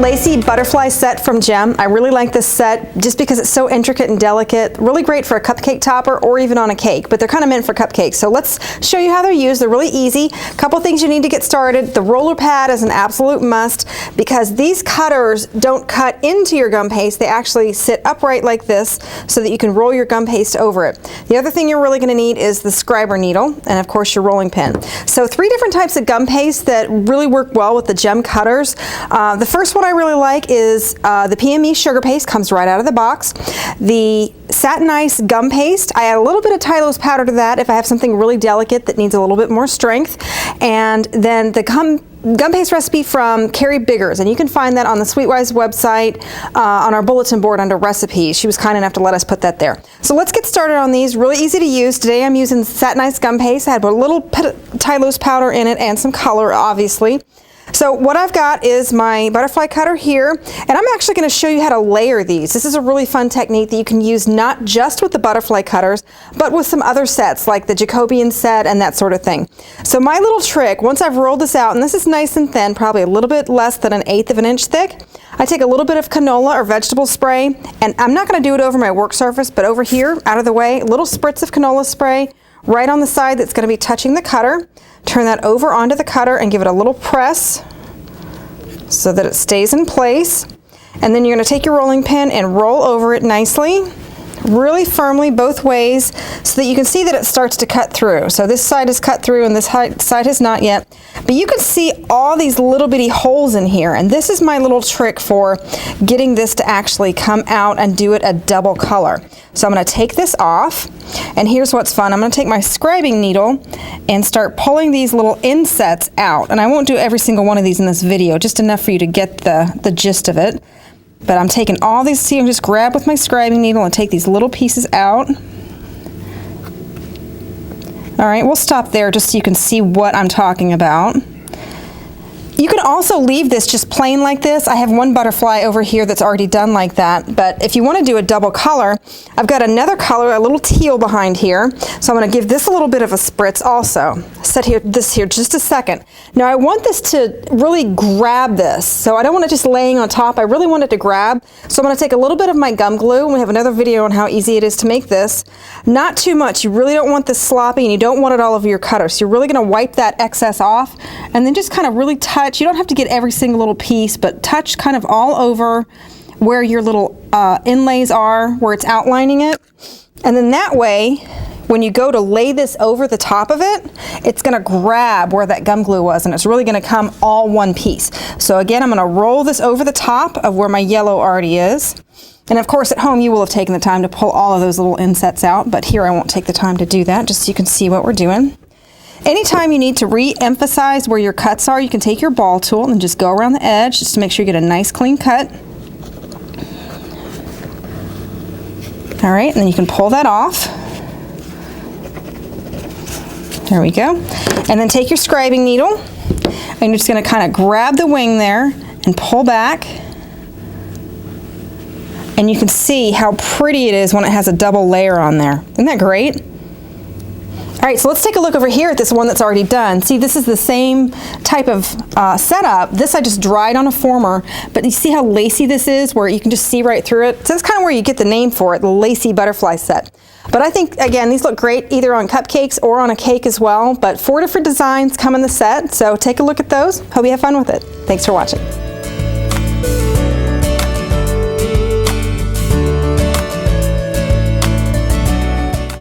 Lacy Butterfly set from Gem. I really like this set just because it's so intricate and delicate. Really great for a cupcake topper or even on a cake, but they're kind of meant for cupcakes. So let's show you how they're used. They're really easy. Couple things you need to get started. The roller pad is an absolute must because these cutters don't cut into your gum paste. They actually sit upright like this so that you can roll your gum paste over it. The other thing you're really going to need is the scriber needle and of course your rolling pin. So 3 different types of gum paste that really work well with the Gem cutters. The first one I really like is the PME sugar paste, comes right out of the box. The Satin Ice gum paste, I add a little bit of Tylose powder to that if I have something really delicate that needs a little bit more strength. And then the gum paste recipe from Carrie Biggers, and you can find that on the Sweetwise website on our bulletin board under recipes. She was kind enough to let us put that there. So let's get started on these. Really easy to use. Today I'm using Satin Ice gum paste. I had a little bit of Tylose powder in it and some color, obviously. So what I've got is my butterfly cutter here, and I'm actually going to show you how to layer these. This is a really fun technique that you can use not just with the butterfly cutters, but with some other sets like the Jacobian set and that sort of thing. So my little trick, once I've rolled this out, and this is nice and thin, probably a little bit less than 1/8 of an inch thick, I take a little bit of canola or vegetable spray, and I'm not going to do it over my work surface, but over here, out of the way, a little spritz of canola spray right on the side that's going to be touching the cutter. Turn that over onto the cutter and give it a little press so that it stays in place. And then you're going to take your rolling pin and roll over it nicely, really firmly both ways, so that you can see that it starts to cut through. So this side is cut through and this side has not yet. But you can see all these little bitty holes in here, and this is my little trick for getting this to actually come out and do it a double color. So I'm going to take this off, and here's what's fun. I'm going to take my scribing needle and start pulling these little insets out. And I won't do every single one of these in this video, just enough for you to get the gist of it. But I'm taking all these, see, I'm just grab with my scribing needle and take these little pieces out. All right, we'll stop there just so you can see what I'm talking about. You can also leave this just plain like this. I have one butterfly over here that's already done like that, but if you want to do a double color, I've got another color, a little teal behind here, so I'm going to give this a little bit of a spritz also. Set this here just a second. Now I want this to really grab this, so I don't want it just laying on top. I really want it to grab, so I'm going to take a little bit of my gum glue, and we have another video on how easy it is to make this. Not too much. You really don't want this sloppy, and you don't want it all over your cutter, so you're really going to wipe that excess off, and then just kind of really touch. You don't have to get every single little piece, but touch kind of all over where your little inlays are, where it's outlining it. And then that way, when you go to lay this over the top of it, it's going to grab where that gum glue was, and it's really going to come all one piece. So again, I'm going to roll this over the top of where my yellow already is. And of course, at home, you will have taken the time to pull all of those little insets out, but here I won't take the time to do that, just so you can see what we're doing. Anytime you need to re-emphasize where your cuts are, you can take your ball tool and just go around the edge just to make sure you get a nice clean cut. All right, and then you can pull that off. There we go. And then take your scribing needle, and you're just going to kind of grab the wing there and pull back. And you can see how pretty it is when it has a double layer on there. Isn't that great? All right, so let's take a look over here at this one that's already done. See, this is the same type of setup. This I just dried on a former, but you see how lacy this is, where you can just see right through it? So that's kind of where you get the name for it, the Lacy Butterfly set. But I think, again, these look great either on cupcakes or on a cake as well, but 4 different designs come in the set, so take a look at those. Hope you have fun with it. Thanks for watching.